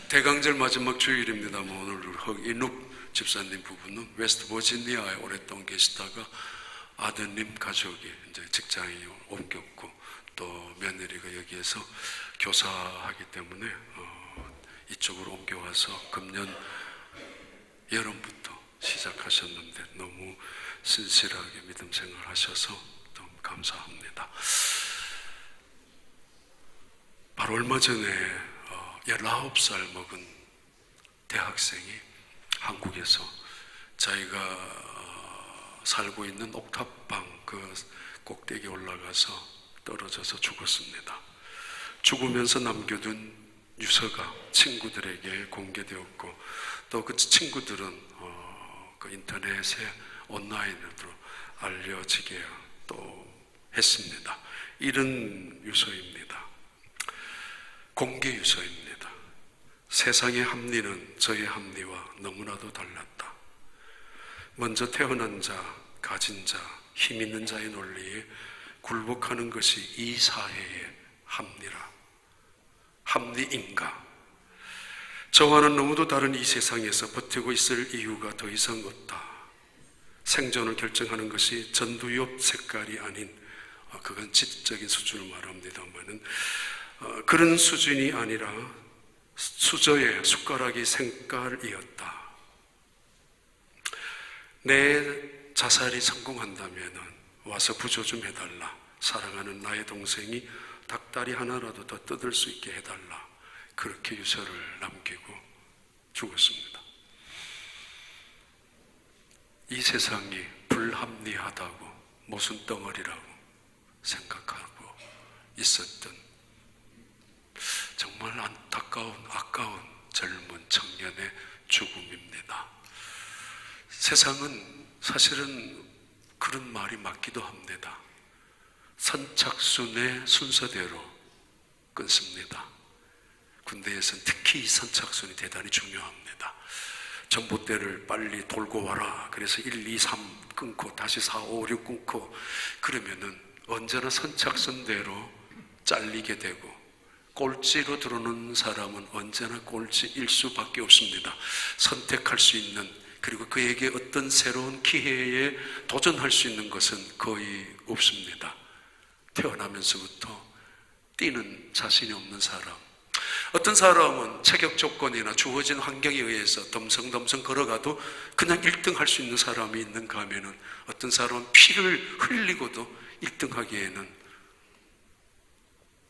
대강절 마지막 주일입니다만 오늘 허인욱 집사님 부부는 웨스트버지니아에 오랫동안 계시다가 아드님 가족이 이제 직장이 옮겼고 또 며느리가 여기에서 교사하기 때문에 이쪽으로 옮겨와서 금년 여름부터 시작하셨는데 너무 신실하게 믿음 생활하셔서 너무 감사합니다. 바로 얼마 전에 19살 먹은 대학생이 한국에서 자기가 살고 있는 옥탑방 그 꼭대기에 올라가서 떨어져서 죽었습니다. 죽으면서 남겨둔 유서가 친구들에게 공개되었고 또 그 친구들은 그 인터넷에 온라인으로 알려지게 또 했습니다. 이런 유서입니다. 공개 유서입니다. 세상의 합리는 저의 합리와 너무나도 달랐다. 먼저 태어난 자, 가진 자, 힘 있는 자의 논리에 굴복하는 것이 이 사회의 합리라. 합리인가? 저와는 너무도 다른 이 세상에서 버티고 있을 이유가 더 이상 없다. 생존을 결정하는 것이 전두엽 색깔이 아닌, 그건 지적인 수준을 말합니다만은 그런 수준이 아니라 수저의 숟가락이 색깔이었다. 내 자살이 성공한다면 와서 부조 좀 해달라. 사랑하는 나의 동생이 닭다리 하나라도 더 뜯을 수 있게 해달라. 그렇게 유서를 남기고 죽었습니다. 이 세상이 불합리하다고 모순 덩어리라고 생각하고 있었던 정말 안타까운 아까운 젊은 청년의 죽음입니다. 세상은 사실은 그런 말이 맞기도 합니다. 선착순의 순서대로 끊습니다. 군대에서는 특히 이 선착순이 대단히 중요합니다. 전봇대를 빨리 돌고 와라. 그래서 1, 2, 3 끊고 다시 4, 5, 6 끊고 그러면은 언제나 선착순대로 잘리게 되고 꼴찌로 들어오는 사람은 언제나 꼴찌일 수밖에 없습니다. 선택할 수 있는 그리고 그에게 어떤 새로운 기회에 도전할 수 있는 것은 거의 없습니다. 태어나면서부터 뛰는 자신이 없는 사람, 어떤 사람은 체격 조건이나 주어진 환경에 의해서 덤성덤성 걸어가도 그냥 1등 할 수 있는 사람이 있는가 하면은 어떤 사람은 피를 흘리고도 1등 하기에는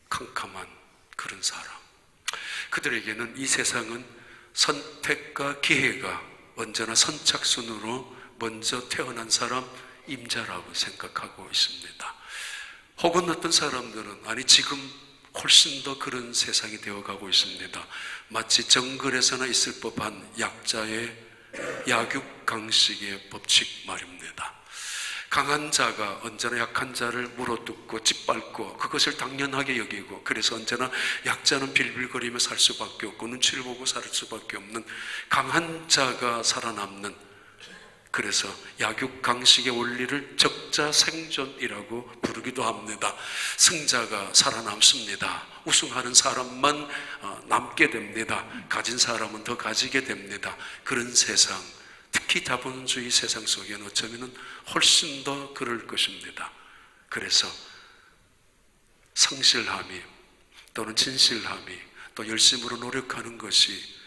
캄캄한 그런 사람. 그들에게는 이 세상은 선택과 기회가 언제나 선착순으로 먼저 태어난 사람 임자라고 생각하고 있습니다. 혹은 어떤 사람들은 아니 지금 훨씬 더 그런 세상이 되어가고 있습니다. 마치 정글에서나 있을 법한 약자의 약육강식의 법칙 말입니다. 강한 자가 언제나 약한 자를 물어뜯고 짓밟고 그것을 당연하게 여기고 그래서 언제나 약자는 빌빌거리며 살 수밖에 없고 눈치를 보고 살 수밖에 없는 강한 자가 살아남는, 그래서 약육강식의 원리를 적자생존이라고 부르기도 합니다. 승자가 살아남습니다. 우승하는 사람만 남게 됩니다. 가진 사람은 더 가지게 됩니다. 그런 세상, 특히 자본주의 세상 속에는 어쩌면 훨씬 더 그럴 것입니다. 그래서 성실함이 또는 진실함이 또 열심으로 노력하는 것이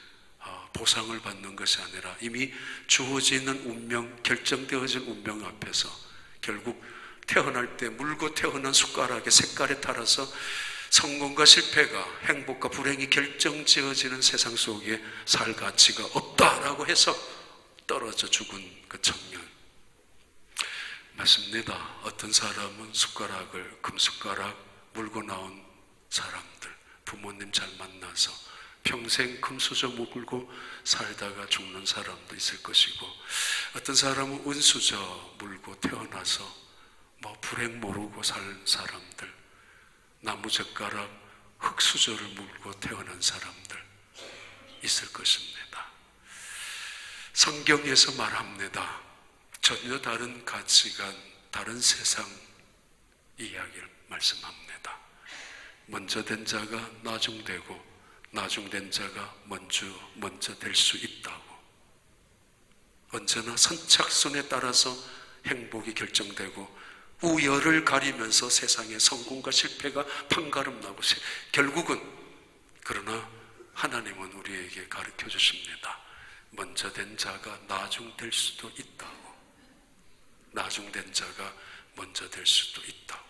보상을 받는 것이 아니라 이미 주어지는 운명, 결정되어진 운명 앞에서 결국 태어날 때 물고 태어난 숟가락의 색깔에 따라서 성공과 실패가, 행복과 불행이 결정지어지는 세상 속에 살 가치가 없다라고 해서 떨어져 죽은 그 청년. 맞습니다. 어떤 사람은 숟가락을, 금숟가락 물고 나온 사람들, 부모님 잘 만나서 평생 금수저 물고 살다가 죽는 사람도 있을 것이고, 어떤 사람은 은수저 물고 태어나서 불행 모르고 살 사람들, 나무젓가락, 흙수저를 물고 태어난 사람들 있을 것입니다. 성경에서 말합니다. 전혀 다른 가치관, 다른 세상 이야기를 말씀합니다. 먼저 된 자가 나중되고 나중된 자가 먼저 될 수 있다고. 언제나 선착순에 따라서 행복이 결정되고 우열을 가리면서 세상의 성공과 실패가 판가름 나고, 결국은, 그러나 하나님은 우리에게 가르쳐 주십니다. 먼저 된 자가 나중될 수도 있다고. 나중된 자가 먼저 될 수도 있다고.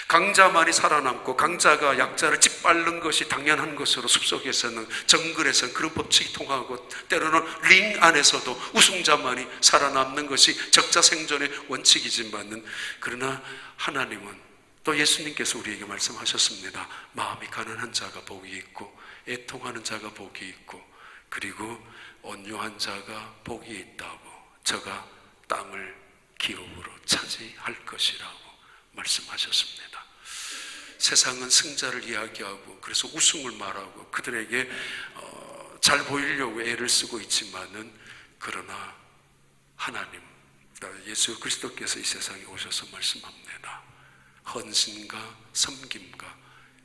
강자만이 살아남고 강자가 약자를 짓밟는 것이 당연한 것으로 숲속에서는, 정글에서는 그런 법칙이 통하고, 때로는 링 안에서도 우승자만이 살아남는 것이 적자 생존의 원칙이지만은, 그러나 하나님은 또 예수님께서 우리에게 말씀하셨습니다. 마음이 가난한 자가 복이 있고 애통하는 자가 복이 있고 그리고 온유한 자가 복이 있다고. 저가 땅을 기업으로 차지할 것이라고 말씀하셨습니다. 세상은 승자를 이야기하고 그래서 우승을 말하고 그들에게 잘 보이려고 애를 쓰고 있지만은, 그러나 하나님, 예수 그리스도께서 이 세상에 오셔서 말씀합니다. 헌신과 섬김과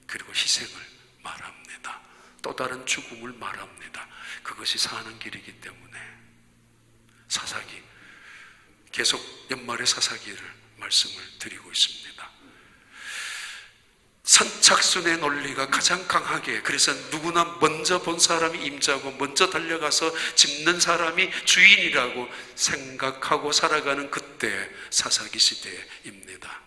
그리고 희생을 말합니다. 또 다른 죽음을 말합니다. 그것이 사는 길이기 때문에 사사기, 계속 연말의 사사기를 말씀을 드리고 있습니다. 선착순의 논리가 가장 강하게, 그래서 누구나 먼저 본 사람이 임자고 먼저 달려가서 짚는 사람이 주인이라고 생각하고 살아가는 그때 사사기 시대입니다.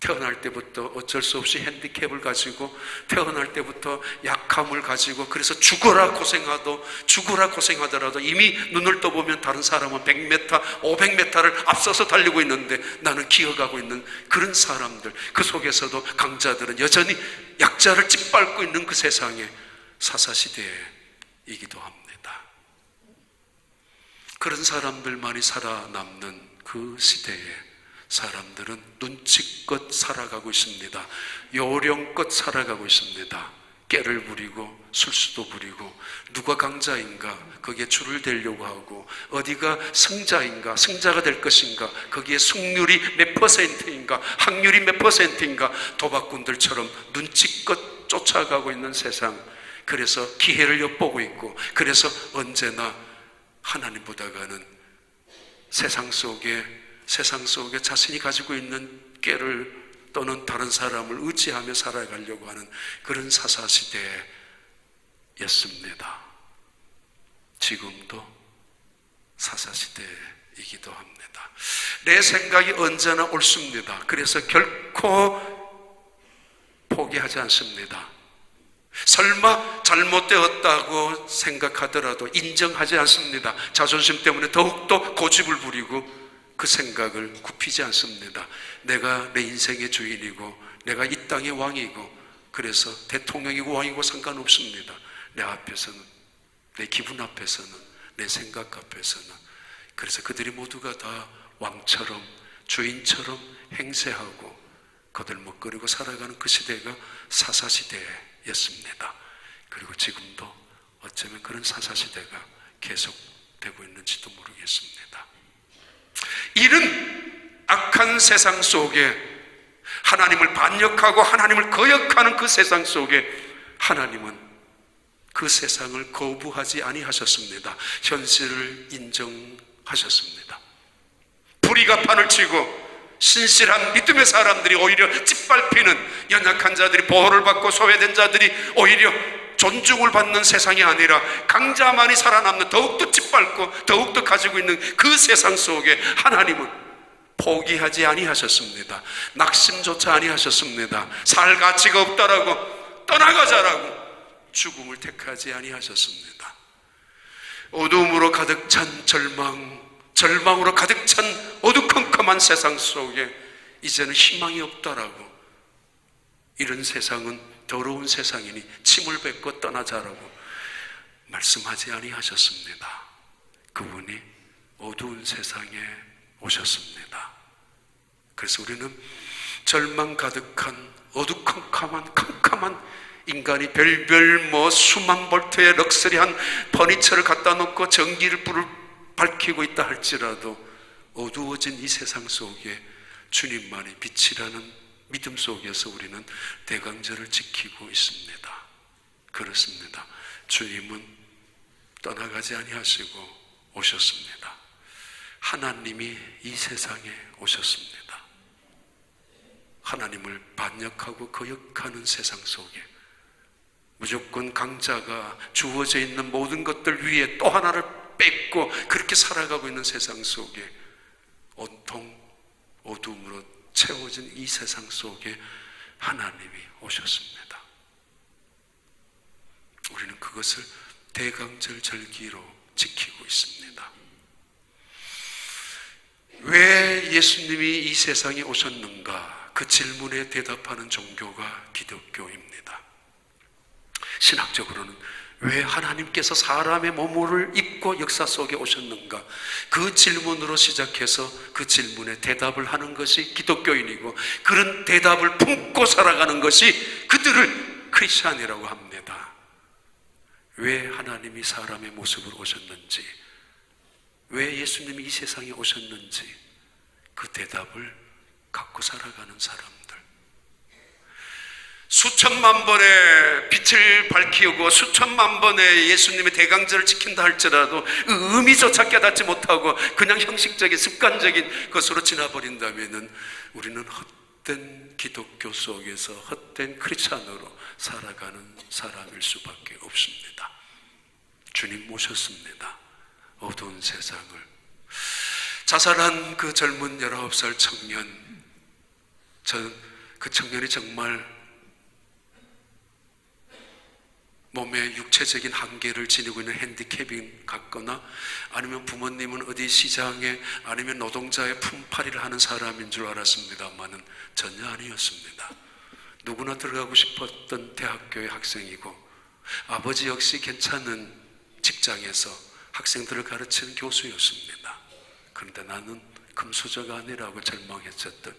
태어날 때부터 어쩔 수 없이 핸디캡을 가지고, 태어날 때부터 약함을 가지고, 그래서 죽어라 고생하더라도 이미 눈을 떠보면 다른 사람은 100m, 500m를 앞서서 달리고 있는데 나는 기어가고 있는 그런 사람들, 그 속에서도 강자들은 여전히 약자를 짓밟고 있는 그 세상의 사사시대이기도 합니다. 그런 사람들만이 살아남는 그 시대에 사람들은 눈치껏 살아가고 있습니다. 요령껏 살아가고 있습니다. 깨를 부리고 술수도 부리고, 누가 강자인가 거기에 줄을 대려고 하고, 어디가 승자인가, 승자가 될 것인가, 거기에 승률이 몇 퍼센트인가, 확률이 몇 퍼센트인가, 도박꾼들처럼 눈치껏 쫓아가고 있는 세상. 그래서 기회를 엿보고 있고, 그래서 언제나 하나님보다가는 세상 속에 자신이 가지고 있는 깨를 또는 다른 사람을 의지하며 살아가려고 하는 그런 사사시대였습니다. 지금도 사사시대이기도 합니다. 내 생각이 언제나 옳습니다. 그래서 결코 포기하지 않습니다. 설마 잘못되었다고 생각하더라도 인정하지 않습니다. 자존심 때문에 더욱더 고집을 부리고 그 생각을 굽히지 않습니다. 내가 내 인생의 주인이고 내가 이 땅의 왕이고, 그래서 대통령이고 왕이고 상관없습니다. 내 앞에서는, 내 기분 앞에서는, 내 생각 앞에서는. 그래서 그들이 모두가 다 왕처럼 주인처럼 행세하고 거들먹거리고 살아가는 그 시대가 사사시대였습니다. 그리고 지금도 어쩌면 그런 사사시대가 계속되고 있는지도 모르겠습니다. 이런 악한 세상 속에, 하나님을 반역하고 하나님을 거역하는 그 세상 속에 하나님은 그 세상을 거부하지 아니하셨습니다. 현실을 인정하셨습니다. 불의가 판을 치고 신실한 믿음의 사람들이 오히려 짓밟히는, 연약한 자들이 보호를 받고 소외된 자들이 오히려 존중을 받는 세상이 아니라 강자만이 살아남는, 더욱더 짓밟고 더욱더 가지고 있는 그 세상 속에 하나님은 포기하지 아니하셨습니다. 낙심조차 아니하셨습니다. 살 가치가 없다라고, 떠나가자라고 죽음을 택하지 아니하셨습니다. 어두움으로 가득 찬 절망으로 가득 찬 어두컴컴한 세상 속에 이제는 희망이 없다라고, 이런 세상은 더러운 세상이니 침을 뱉고 떠나자라고 말씀하지 아니하셨습니다. 그분이 어두운 세상에 오셨습니다. 그래서 우리는 절망 가득한 캄캄한 인간이 별별 수만 볼트의 럭셔리한 퍼니처를 갖다 놓고 전기를 불을 밝히고 있다 할지라도 어두워진 이 세상 속에 주님만이 빛이라는 믿음 속에서 우리는 대강절을 지키고 있습니다. 그렇습니다. 주님은 떠나가지 아니하시고 오셨습니다. 하나님이 이 세상에 오셨습니다. 하나님을 반역하고 거역하는 세상 속에 무조건 강자가 주어져 있는 모든 것들 위에 또 하나를 뺏고 그렇게 살아가고 있는 세상 속에 온통 어둠으로 채워진 이 세상 속에 하나님이 오셨습니다. 우리는 그것을 대강절 절기로 지키고 있습니다. 왜 예수님이 이 세상에 오셨는가? 그 질문에 대답하는 종교가 기독교입니다. 신학적으로는 왜 하나님께서 사람의 몸을 입고 역사 속에 오셨는가? 그 질문으로 시작해서 그 질문에 대답을 하는 것이 기독교인이고, 그런 대답을 품고 살아가는 것이 그들을 크리스찬이라고 합니다. 왜 하나님이 사람의 모습으로 오셨는지, 왜 예수님이 이 세상에 오셨는지 그 대답을 갖고 살아가는 사람들, 수천만 번의 빛을 밝히고 수천만 번의 예수님의 대강절을 지킨다 할지라도 그 의미조차 깨닫지 못하고 그냥 형식적인 습관적인 것으로 지나버린다면 우리는 헛된 기독교 속에서 헛된 크리스찬으로 살아가는 사람일 수밖에 없습니다. 주님 모셨습니다. 어두운 세상을. 자살한 그 젊은 19살 청년, 그 청년이 정말 몸의 육체적인 한계를 지니고 있는 핸디캡인 같거나, 아니면 부모님은 어디 시장에 아니면 노동자의 품팔이를 하는 사람인 줄 알았습니다만은 전혀 아니었습니다. 누구나 들어가고 싶었던 대학교의 학생이고, 아버지 역시 괜찮은 직장에서 학생들을 가르치는 교수였습니다. 그런데 나는 금수저가 아니라고 절망했었던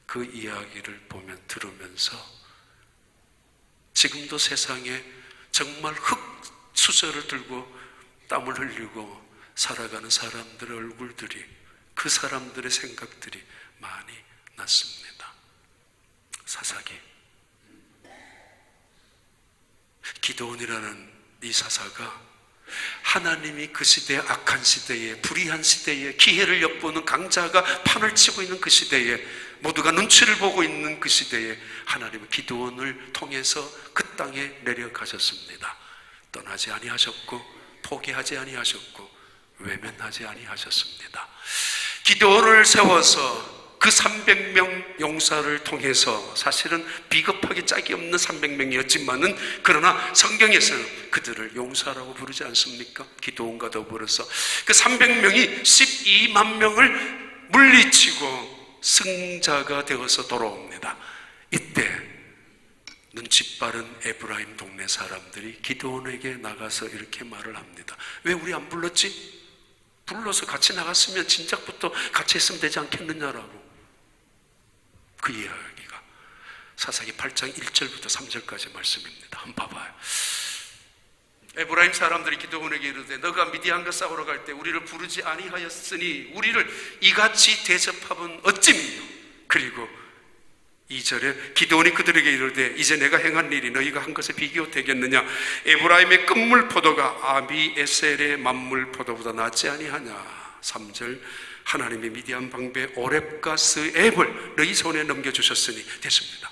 그 이야기를 들으면서 지금도 세상에 정말 흙수저를 들고 땀을 흘리고 살아가는 사람들의 얼굴들이, 그 사람들의 생각들이 많이 났습니다. 사사기, 기드온이라는 이 사사가 하나님이 그 시대에, 악한 시대에, 불의한 시대에, 기회를 엿보는 강자가 판을 치고 있는 그 시대에, 모두가 눈치를 보고 있는 그 시대에 하나님은 기드온을 통해서 그 땅에 내려가셨습니다. 떠나지 아니하셨고 포기하지 아니하셨고 외면하지 아니하셨습니다. 기드온을 세워서 그 300명 용사를 통해서, 사실은 비겁하게 짝이 없는 300명이었지만은 그러나 성경에서는 그들을 용사라고 부르지 않습니까? 기드온과 더불어서 그 300명이 12만 명을 물리치고 승자가 되어서 돌아옵니다. 이때 눈치 빠른 에브라임 동네 사람들이 기드온에게 나가서 이렇게 말을 합니다. 왜 우리 안 불렀지? 불러서 같이 나갔으면 진작부터 같이 했으면 되지 않겠느냐라고. 그 이야기가 사사기 8장 1절부터 3절까지 말씀입니다. 한번 봐봐요. 에브라임 사람들이 기드온에게 이르되 너가 미디안과 싸우러 갈 때 우리를 부르지 아니하였으니 우리를 이같이 대접함은 어찌미요? 그리고 2절에 기드온이 그들에게 이르되 이제 내가 행한 일이 너희가 한 것에 비교 되겠느냐? 에브라임의 끝물 포도가 아비에셀의 만물 포도보다 낫지 아니하냐? 3절 하나님의 미디안 방배 오렙과 스앱을 너희 손에 넘겨주셨으니 됐습니다.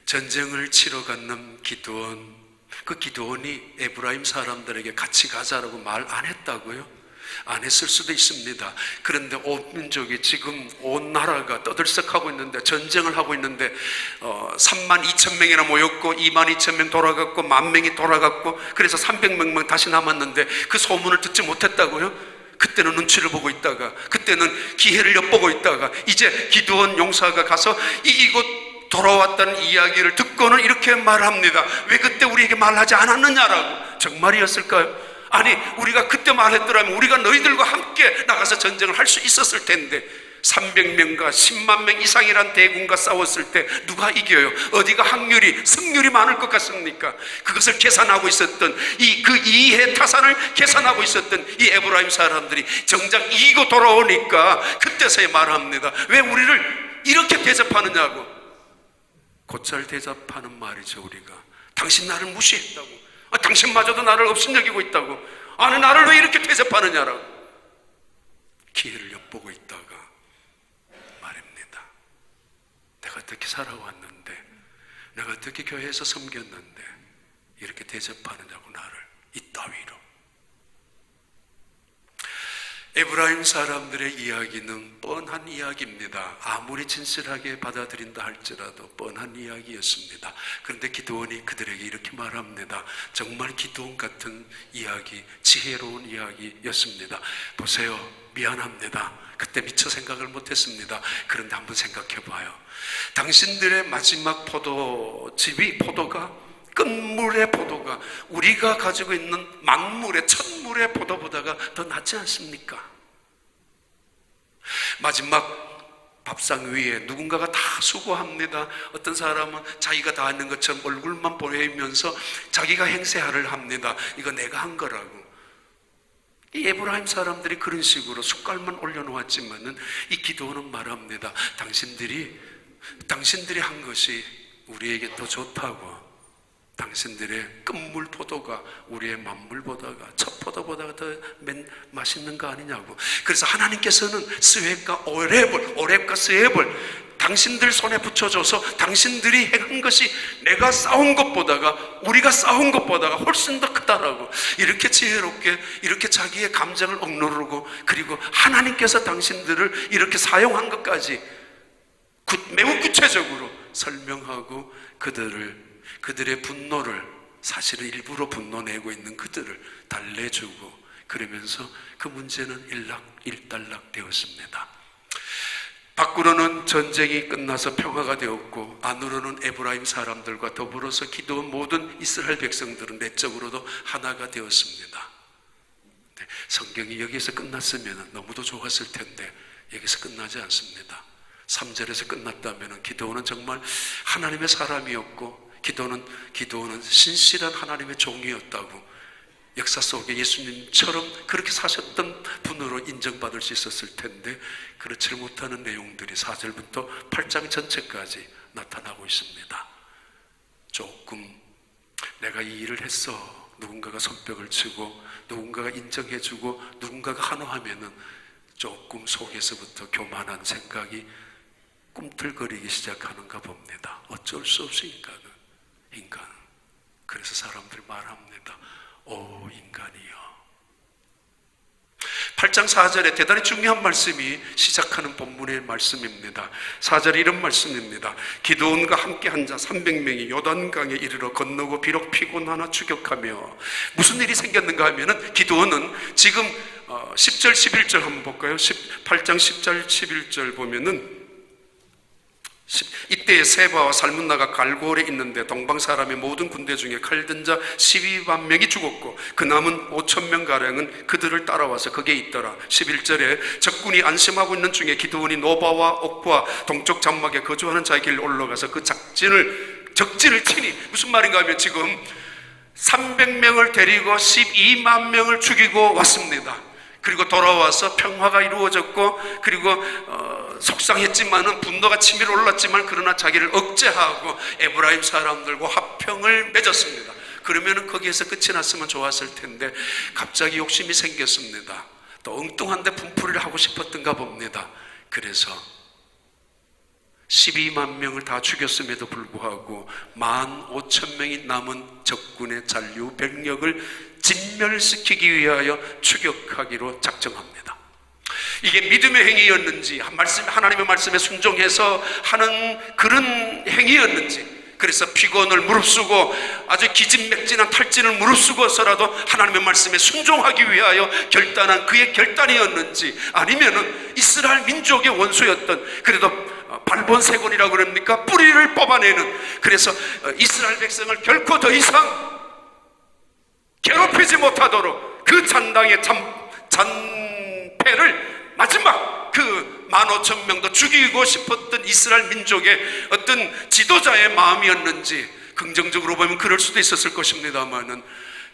전쟁을 치러 갔는 기드온, 그 기드온이 에브라임 사람들에게 같이 가자라고 말 안 했다고요? 안 했을 수도 있습니다. 그런데 온 민족이, 지금 온 나라가 떠들썩하고 있는데, 전쟁을 하고 있는데 3만 2천 명이나 모였고 2만 2천 명 돌아갔고 1만 명이 돌아갔고, 그래서 300명 다시 남았는데 그 소문을 듣지 못했다고요? 그때는 눈치를 보고 있다가, 그때는 기회를 엿보고 있다가, 이제 기드온 용사가 가서 이기고 돌아왔다는 이야기를 듣고는 이렇게 말합니다. 왜 그때 우리에게 말하지 않았느냐라고. 정말이었을까요? 아니, 우리가 그때 말했더라면 우리가 너희들과 함께 나가서 전쟁을 할 수 있었을 텐데, 300명과 10만 명 이상이란 대군과 싸웠을 때 누가 이겨요? 어디가 승률이 많을 것 같습니까? 그것을 계산하고 있었던 그 이해 타산을 계산하고 있었던 이 에브라임 사람들이 정작 이기고 돌아오니까 그때서야 말합니다. 왜 우리를 이렇게 대접하느냐고. 곧잘 대답하는 말이죠. 우리가 당신 나를 무시했다고, 당신마저도 나를 없인 여기고 있다고, 아니 나를 왜 이렇게 대접하느냐라고 기회를 엿보고 있다가 말입니다. 내가 어떻게 살아왔는데, 내가 어떻게 교회에서 섬겼는데 이렇게 대접하느냐고 나를 이따위로. 에브라임 사람들의 이야기는 뻔한 이야기입니다. 아무리 진실하게 받아들인다 할지라도 뻔한 이야기였습니다. 그런데 기드온이 그들에게 이렇게 말합니다. 정말 기드온 같은 이야기, 지혜로운 이야기였습니다. 보세요, 미안합니다. 그때 미처 생각을 못했습니다. 그런데 한번 생각해 봐요. 당신들의 마지막 포도가 끝물의 포도가 우리가 가지고 있는 만물의 첫물의 포도보다가 더 낫지 않습니까? 마지막 밥상 위에 누군가가 다 수고합니다. 어떤 사람은 자기가 다 하는 것처럼 얼굴만 보이면서 자기가 행세하를 합니다. 이거 내가 한 거라고. 이 에브라임 사람들이 그런 식으로 숟갈만 올려놓았지만은 이 기도는 말합니다. 당신들이 한 것이 우리에게 더 좋다고. 당신들의 끝물 포도가 우리의 만물보다가 첫 포도보다가 더 맛있는 거 아니냐고. 그래서 하나님께서는 스웹과 오렙과 스웹을 당신들 손에 붙여줘서 당신들이 행한 것이 내가 싸운 것보다가 우리가 싸운 것보다가 훨씬 더 크다라고, 이렇게 지혜롭게 이렇게 자기의 감정을 억누르고, 그리고 하나님께서 당신들을 이렇게 사용한 것까지 매우 구체적으로 설명하고 그들의 분노를, 사실은 일부러 분노 내고 있는 그들을 달래주고, 그러면서 그 문제는 일단락 되었습니다. 밖으로는 전쟁이 끝나서 평화가 되었고, 안으로는 에브라임 사람들과 더불어서 기도한 모든 이스라엘 백성들은 내적으로도 하나가 되었습니다. 성경이 여기에서 끝났으면 너무도 좋았을 텐데 여기서 끝나지 않습니다. 3절에서 끝났다면 기도는 정말 하나님의 사람이었고, 기도는 신실한 하나님의 종이었다고, 역사 속에 예수님처럼 그렇게 사셨던 분으로 인정받을 수 있었을 텐데 그렇지 못하는 내용들이 4절부터 8장 전체까지 나타나고 있습니다. 조금 내가 이 일을 했어, 누군가가 손뼉을 치고 누군가가 인정해주고 누군가가 환호하면은 조금 속에서부터 교만한 생각이 꿈틀거리기 시작하는가 봅니다. 어쩔 수 없이 인간은. 그래서 사람들이 말합니다. 오 인간이여. 8장 4절에 대단히 중요한 말씀이 시작하는 본문의 말씀입니다. 4절에 이런 말씀입니다. 기드온과 함께 한 자 300명이 요단강에 이르러 건너고 비록 피곤하나 추격하며. 무슨 일이 생겼는가 하면은 기드온은 지금 10절 11절 한번 볼까요? 8장 10절 11절 보면은 이때 세바와 살문나가 갈골에 있는데 동방 사람의 모든 군대 중에 칼든 자 12만 명이 죽었고 그 남은 5,000명 가량은 그들을 따라와서 거기에 있더라. 11절에 적군이 안심하고 있는 중에 기드온이 노바와 옥부와 동쪽 장막에 거주하는 자의 길로 올라가서 그 적진을 치니, 무슨 말인가 하면 지금 300명을 데리고 12만 명을 죽이고 왔습니다. 그리고 돌아와서 평화가 이루어졌고, 그리고 속상했지만은 분노가 치밀어 올랐지만 그러나 자기를 억제하고 에브라임 사람들과 화평을 맺었습니다. 그러면은 거기에서 끝이 났으면 좋았을 텐데 갑자기 욕심이 생겼습니다. 또 엉뚱한데 분풀이를 하고 싶었던가 봅니다. 그래서 12만 명을 다 죽였음에도 불구하고 15,000명이 남은 적군의 잔류 병력을 진멸시키기 위하여 추격하기로 작정합니다. 이게 믿음의 행위였는지, 하나님의 말씀에 순종해서 하는 그런 행위였는지, 그래서 피곤을 무릅쓰고 아주 기진맥진한 탈진을 무릅쓰고서라도 하나님의 말씀에 순종하기 위하여 결단한 그의 결단이었는지, 아니면은 이스라엘 민족의 원수였던, 그래도 발본색원이라고 그럽니까? 뿌리를 뽑아내는, 그래서 이스라엘 백성을 결코 더 이상 괴롭히지 못하도록 그 잔당의 잔패를 마지막 그 15,000명도 죽이고 싶었던 이스라엘 민족의 어떤 지도자의 마음이었는지, 긍정적으로 보면 그럴 수도 있었을 것입니다만은,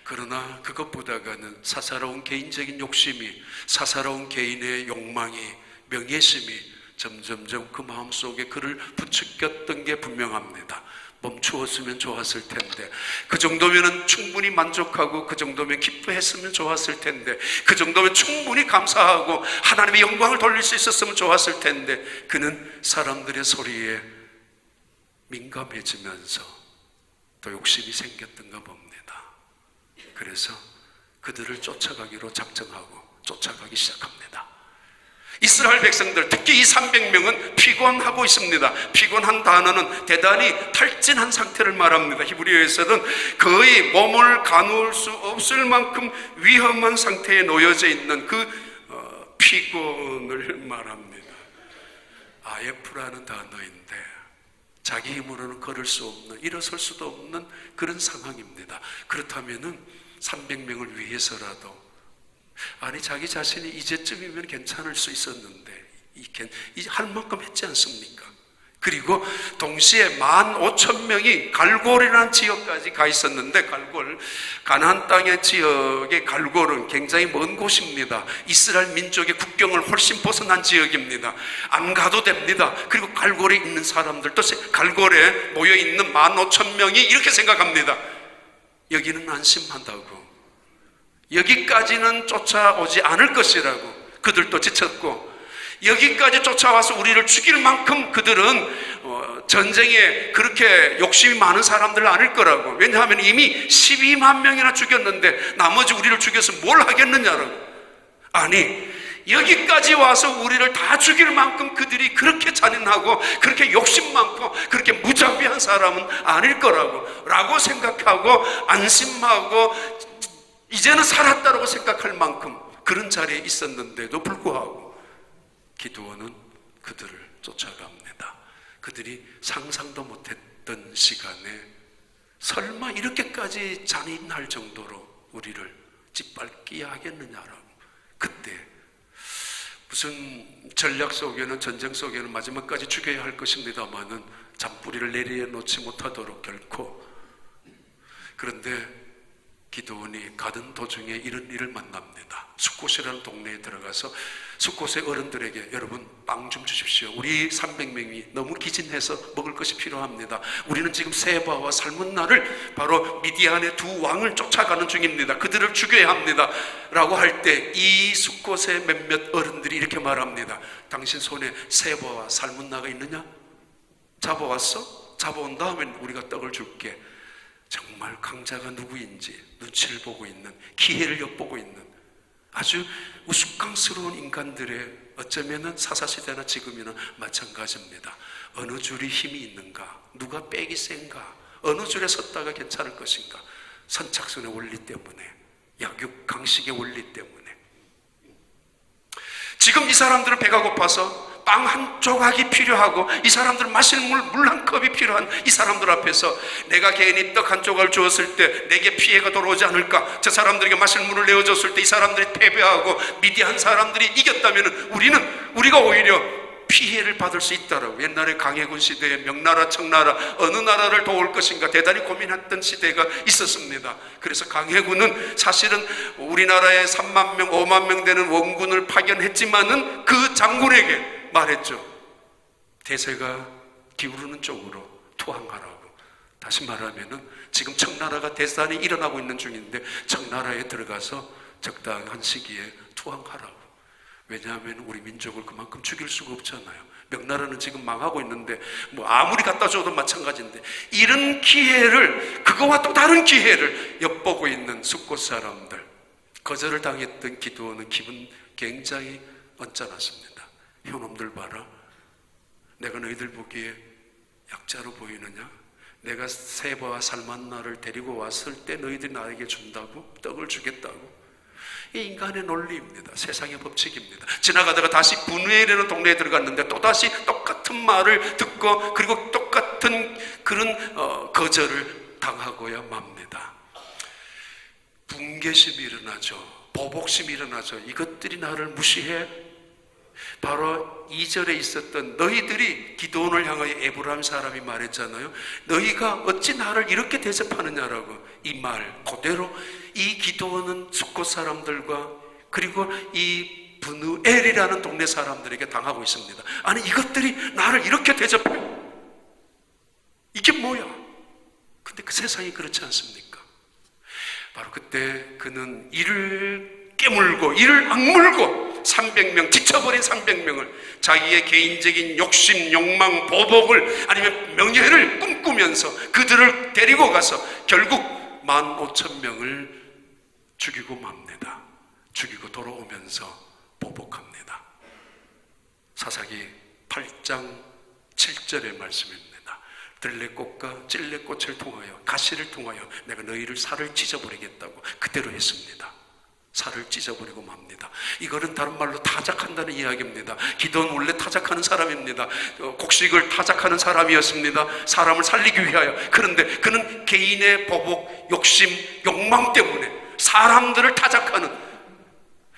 그러나 그것보다는 사사로운 개인적인 욕심이, 사사로운 개인의 욕망이, 명예심이 점점점 그 마음속에 그를 부추겼던 게 분명합니다. 멈추었으면 좋았을 텐데, 그 정도면 충분히 만족하고 그 정도면 기뻐했으면 좋았을 텐데, 그 정도면 충분히 감사하고 하나님의 영광을 돌릴 수 있었으면 좋았을 텐데, 그는 사람들의 소리에 민감해지면서 또 욕심이 생겼던가 봅니다. 그래서 그들을 쫓아가기로 작정하고 쫓아가기 시작합니다. 이스라엘 백성들, 특히 이 300명은 피곤하고 있습니다. 피곤한 단어는 대단히 탈진한 상태를 말합니다. 히브리어에서는 거의 몸을 가누을 수 없을 만큼 위험한 상태에 놓여져 있는 그 피곤을 말합니다. 아예프라는 단어인데 자기 힘으로는 걸을 수 없는, 일어설 수도 없는 그런 상황입니다. 그렇다면은 300명을 위해서라도, 아니 자기 자신이 이제쯤이면 괜찮을 수 있었는데 할 만큼 했지 않습니까? 그리고 동시에 15,000명이 갈골이라는 지역까지 가 있었는데, 갈골, 가나안 땅의 지역의 갈골은 굉장히 먼 곳입니다. 이스라엘 민족의 국경을 훨씬 벗어난 지역입니다. 안 가도 됩니다. 그리고 갈골에 있는 사람들도 갈골에 모여 있는 15,000명이 이렇게 생각합니다. 여기는 안심한다고, 여기까지는 쫓아오지 않을 것이라고. 그들도 지쳤고, 여기까지 쫓아와서 우리를 죽일 만큼 그들은 전쟁에 그렇게 욕심이 많은 사람들 아닐 거라고. 왜냐하면 이미 12만 명이나 죽였는데 나머지 우리를 죽여서 뭘 하겠느냐라고. 아니, 여기까지 와서 우리를 다 죽일 만큼 그들이 그렇게 잔인하고 그렇게 욕심 많고 그렇게 무자비한 사람은 아닐 거라고 라고 생각하고 안심하고 이제는 살았다라고 생각할 만큼 그런 자리에 있었는데도 불구하고 기드온은 그들을 쫓아갑니다. 그들이 상상도 못했던 시간에 설마 이렇게까지 잔인할 정도로 우리를 짓밟기야 하겠느냐라고. 그때 무슨 전략 속에는, 전쟁 속에는 마지막까지 죽여야 할 것입니다마는 잔뿌리를 내려놓지 못하도록 결코. 그런데 기드온이 가던 도중에 이런 일을 만납니다. 숫곳이라는 동네에 들어가서 숫곳의 어른들에게, 여러분 빵 좀 주십시오. 우리 300명이 너무 기진해서 먹을 것이 필요합니다. 우리는 지금 세바와 살문나를, 바로 미디안의 두 왕을 쫓아가는 중입니다. 그들을 죽여야 합니다 라고 할 때 이 숫곳의 몇몇 어른들이 이렇게 말합니다. 당신 손에 세바와 살문나가 있느냐? 잡아왔어? 잡아온 다음에 우리가 떡을 줄게. 정말 강자가 누구인지 눈치를 보고 있는, 기회를 엿보고 있는 아주 우스꽝스러운 인간들의, 어쩌면 사사시대나 지금이나 마찬가지입니다. 어느 줄이 힘이 있는가, 누가 빽이 센가, 어느 줄에 섰다가 괜찮을 것인가, 선착순의 원리 때문에, 약육 강식의 원리 때문에. 지금 이 사람들은 배가 고파서 빵 한 조각이 필요하고, 이 사람들은 마실 물 한 컵이 필요한 이 사람들 앞에서 내가 괜히 떡 한 조각을 주었을 때 내게 피해가 돌아오지 않을까, 저 사람들에게 마실 물을 내어줬을 때 이 사람들이 패배하고 미디안 사람들이 이겼다면 우리가 오히려 피해를 받을 수 있다라고. 옛날에 강해군 시대에 명나라, 청나라 어느 나라를 도울 것인가 대단히 고민했던 시대가 있었습니다. 그래서 강해군은 사실은 우리나라에 3만 명, 5만 명 되는 원군을 파견했지만은 그 장군에게 말했죠. 대세가 기울는 쪽으로 투항하라고. 다시 말하면은 지금 청나라가 대산이 일어나고 있는 중인데 청나라에 들어가서 적당한 시기에 투항하라고. 왜냐하면 우리 민족을 그만큼 죽일 수가 없잖아요. 명나라는 지금 망하고 있는데 뭐 아무리 갖다 줘도 마찬가지인데, 이런 기회를, 그거와 또 다른 기회를 엿보고 있는 숫곳 사람들, 거절을 당했던 기드온은 기분 굉장히 언짢았습니다. 형놈들 봐라, 내가 너희들 보기에 약자로 보이느냐? 내가 세바와 살만나를 데리고 왔을 때 너희들이 나에게 준다고? 떡을 주겠다고? 이 인간의 논리입니다. 세상의 법칙입니다. 지나가다가 다시 분우엘이라는 동네에 들어갔는데 또다시 똑같은 말을 듣고, 그리고 똑같은 그런 거절을 당하고야 맙니다. 분개심이 일어나죠. 보복심이 일어나죠. 이것들이 나를 무시해? 바로 2절에 있었던, 너희들이 기드온을 향하여 에브라임 사람이 말했잖아요. 너희가 어찌 나를 이렇게 대접하느냐라고. 이 말 그대로 이 기드온은 숫곳 사람들과 그리고 이 브누엘이라는 동네 사람들에게 당하고 있습니다. 아니, 이것들이 나를 이렇게 대접해. 이게 뭐야? 근데 그 세상이 그렇지 않습니까? 바로 그때 그는 이를 깨물고 이를 악물고 300명, 지쳐버린 300명을 자기의 개인적인 욕심, 욕망, 보복을 아니면 명예를 꿈꾸면서 그들을 데리고 가서 결국 15,000명을 죽이고 맙니다. 죽이고 돌아오면서 보복합니다. 사사기 8장 7절의 말씀입니다. 들레꽃과 찔레꽃을 통하여 가시를 통하여 내가 너희를 살을 찢어버리겠다고 그대로 했습니다. 살을 찢어버리고 맙니다. 이거는 다른 말로 타작한다는 이야기입니다. 기도는 원래 타작하는 사람입니다. 곡식을 타작하는 사람이었습니다. 사람을 살리기 위하여. 그런데 그는 개인의 보복, 욕심, 욕망 때문에 사람들을 타작하는,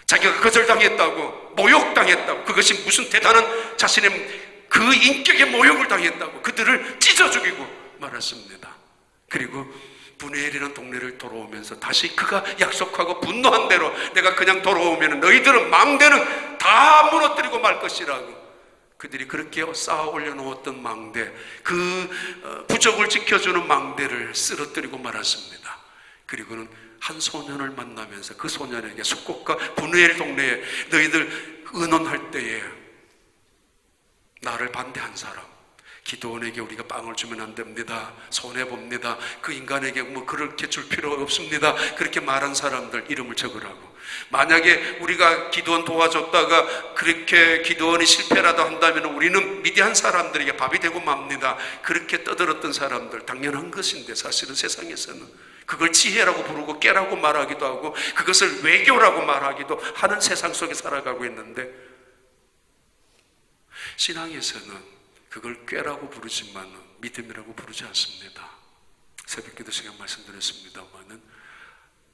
자기가 거절당했다고, 모욕당했다고, 그것이 무슨 대단한 자신의 그 인격의 모욕을 당했다고 그들을 찢어 죽이고 말았습니다. 그리고 브누엘이라는 동네를 돌아오면서 다시 그가 약속하고 분노한 대로 내가 그냥 돌아오면 너희들은 망대는 다 무너뜨리고 말 것이라고, 그들이 그렇게 쌓아 올려놓았던 망대, 그 부적을 지켜주는 망대를 쓰러뜨리고 말았습니다. 그리고는 한 소년을 만나면서 그 소년에게 숫꽃과 브누엘 동네에 너희들 의논할 때에 나를 반대한 사람, 기도원에게 우리가 빵을 주면 안 됩니다, 손해봅니다, 그 인간에게 뭐 그렇게 줄 필요 없습니다, 그렇게 말한 사람들 이름을 적으라고. 만약에 우리가 기도원 도와줬다가 그렇게 기도원이 실패라도 한다면 우리는 미디안 사람들에게 밥이 되고 맙니다, 그렇게 떠들었던 사람들, 당연한 것인데 사실은 세상에서는 그걸 지혜라고 부르고 깨라고 말하기도 하고 그것을 외교라고 말하기도 하는 세상 속에 살아가고 있는데, 신앙에서는 그걸 꾀라고 부르지만 믿음이라고 부르지 않습니다. 새벽기도 시간 말씀드렸습니다만은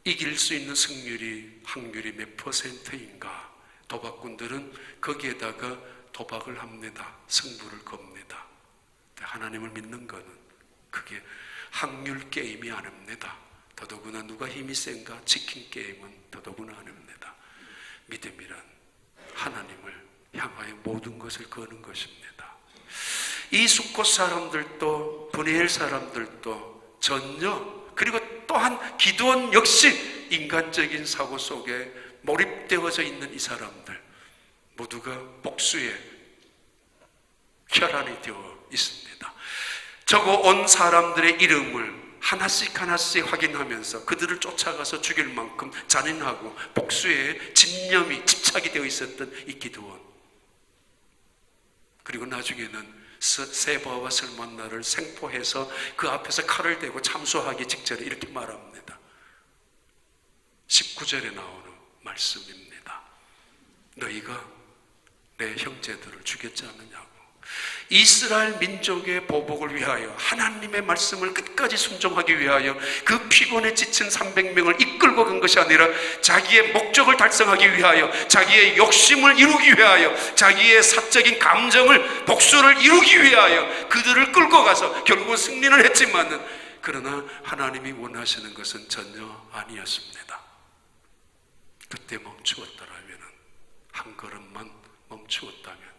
이길 수 있는 확률이 몇 %인가? 도박꾼들은 거기에다가 도박을 합니다. 승부를 겁니다. 하나님을 믿는 거는 그게 확률 게임이 아닙니다. 더더구나 누가 힘이 센가 치킨 게임은 더더구나 아닙니다. 믿음이란 하나님을 향하여 모든 것을 거는 것입니다. 이 숫꽃 사람들도 브누엘 사람들도 전혀, 그리고 또한 기드온 역시 인간적인 사고 속에 몰입되어져 있는 이 사람들 모두가 복수의 혈안이 되어 있습니다. 적어 온 사람들의 이름을 하나씩 확인하면서 그들을 쫓아가서 죽일 만큼 잔인하고 복수의 집념이 집착이 되어 있었던 이 기드온, 그리고 나중에는 세바와 설만나를 생포해서 그 앞에서 칼을 대고 참수하기 직전에 이렇게 말합니다. 19절에 나오는 말씀입니다. 너희가 내 형제들을 죽였지 않느냐고. 이스라엘 민족의 보복을 위하여, 하나님의 말씀을 끝까지 순종하기 위하여 그 피곤에 지친 300명을 이끌고 간 것이 아니라 자기의 목적을 달성하기 위하여, 자기의 욕심을 이루기 위하여, 자기의 사적인 감정을, 복수를 이루기 위하여 그들을 끌고 가서 결국은 승리는 했지만은, 그러나 하나님이 원하시는 것은 전혀 아니었습니다. 그때 멈추었더라면, 한 걸음만 멈추었다면,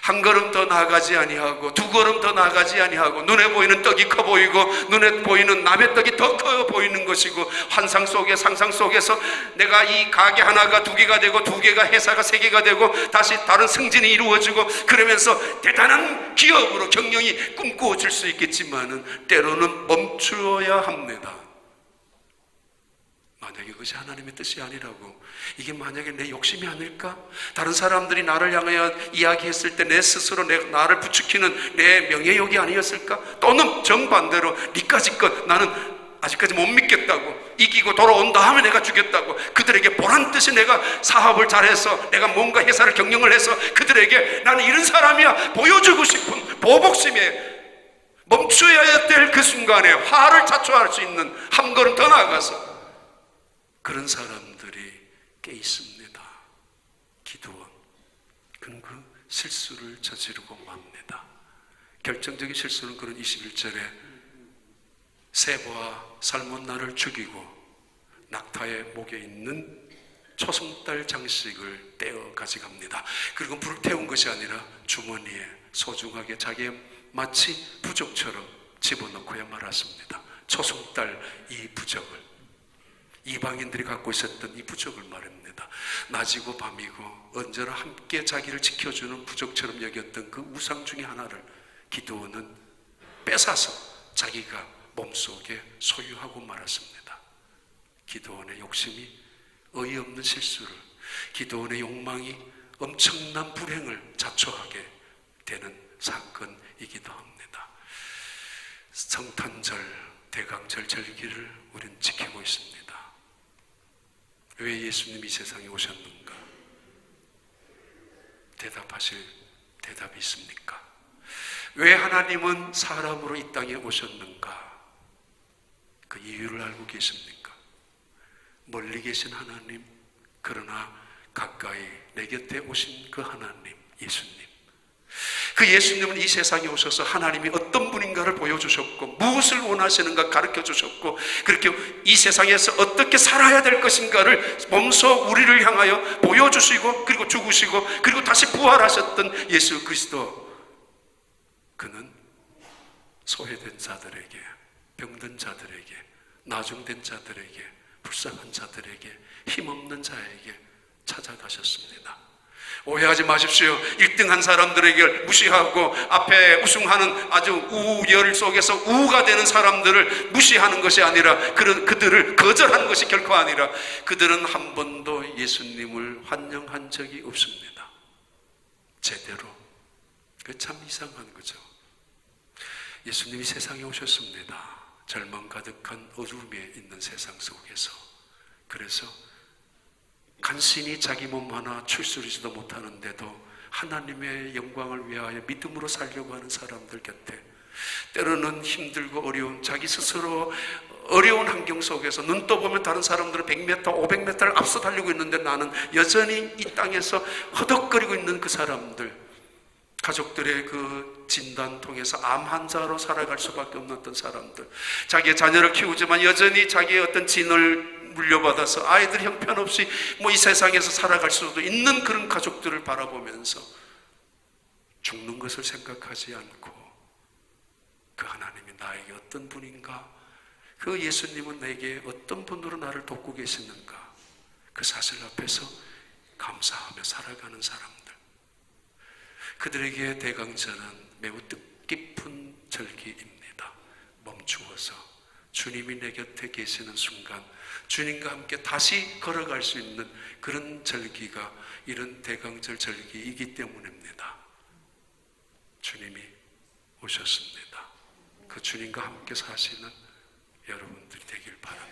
한 걸음 더 나아가지 아니하고 두 걸음 더 나아가지 아니하고 눈에 보이는 떡이 커 보이고 눈에 보이는 남의 떡이 더 커 보이는 것이고, 환상 속에 상상 속에서 내가 이 가게 하나가 두 개가 되고 두 개가 회사가 세 개가 되고 다시 다른 승진이 이루어지고 그러면서 대단한 기업으로 경영이 꿈꾸어질 수 있겠지만은 때로는 멈추어야 합니다. 만약에 그것이 하나님의 뜻이 아니라고, 이게 만약에 내 욕심이 아닐까? 다른 사람들이 나를 향하여 이야기했을 때 내 스스로 나를 부추기는 내 명예욕이 아니었을까? 또는 정반대로 니까지 것 나는 아직까지 못 믿겠다고, 이기고 돌아온다 하면 내가 죽였다고, 그들에게 보란듯이 내가 사업을 잘해서 내가 뭔가 회사를 경영을 해서 그들에게 나는 이런 사람이야 보여주고 싶은 보복심에 멈추어야 될 그 순간에 화를 자초할 수 있는 한 걸음 더 나아가서 그런 사람들이 꽤 있습니다. 기드온, 그는 그 실수를 저지르고 맙니다. 결정적인 실수는 그런 21절에 세바와 살몬나를 죽이고 낙타의 목에 있는 초승달 장식을 떼어 가져갑니다. 그리고 불을 태운 것이 아니라 주머니에 소중하게 자기의 마치 부적처럼 집어넣고야 말았습니다. 초승달 이 부적을, 이방인들이 갖고 있었던 이 부적을 말합니다. 낮이고 밤이고 언제나 함께 자기를 지켜주는 부적처럼 여겼던 그 우상 중에 하나를 기드온은 뺏어서 자기가 몸속에 소유하고 말았습니다. 기드온의 욕심이 어이없는 실수를, 기드온의 욕망이 엄청난 불행을 자초하게 되는 사건이기도 합니다. 성탄절, 대강절 절기를 우리는 지키고 있습니다. 왜 예수님이 세상에 오셨는가? 대답하실 대답이 있습니까? 왜 하나님은 사람으로 이 땅에 오셨는가? 그 이유를 알고 계십니까? 멀리 계신 하나님, 그러나 가까이 내 곁에 오신 그 하나님, 예수님. 그 예수님은 이 세상에 오셔서 하나님이 어떤 분인가를 보여주셨고 무엇을 원하시는가 가르쳐주셨고 그렇게 이 세상에서 어떻게 살아야 될 것인가를 몸소 우리를 향하여 보여주시고 그리고 죽으시고 그리고 다시 부활하셨던 예수 그리스도. 그는 소외된 자들에게, 병든 자들에게, 나중된 자들에게, 불쌍한 자들에게, 힘없는 자에게 찾아가셨습니다. 오해하지 마십시오. 1등한 사람들에게 무시하고 앞에 우승하는 아주 우열 속에서 우가 되는 사람들을 무시하는 것이 아니라 그들을 거절하는 것이 결코 아니라 그들은 한 번도 예수님을 환영한 적이 없습니다. 제대로. 그 참 이상한 거죠. 예수님이 세상에 오셨습니다. 절망 가득한 어둠에 있는 세상 속에서. 그래서 간신히 자기 몸 하나 출수리지도 못하는데도 하나님의 영광을 위하여 믿음으로 살려고 하는 사람들 곁에, 때로는 힘들고 어려운 자기 스스로 어려운 환경 속에서 눈 떠보면 다른 사람들은 100m, 500m를 앞서 달리고 있는데 나는 여전히 이 땅에서 허덕거리고 있는 그 사람들, 가족들의 그 진단 통해서 암 환자로 살아갈 수밖에 없는 사람들, 자기의 자녀를 키우지만 여전히 자기의 어떤 진을 물려받아서 아이들 형편없이 이 세상에서 살아갈 수도 있는 그런 가족들을 바라보면서 죽는 것을 생각하지 않고 그 하나님이 나에게 어떤 분인가, 그 예수님은 내게 어떤 분으로 나를 돕고 계시는가, 그 사실 앞에서 감사하며 살아가는 사람들, 그들에게 대강절은 매우 뜻깊은 절기입니다. 멈추어서 주님이 내 곁에 계시는 순간 주님과 함께 다시 걸어갈 수 있는 그런 절기가 이런 대강절 절기이기 때문입니다. 주님이 오셨습니다. 그 주님과 함께 사시는 여러분들이 되길 바랍니다.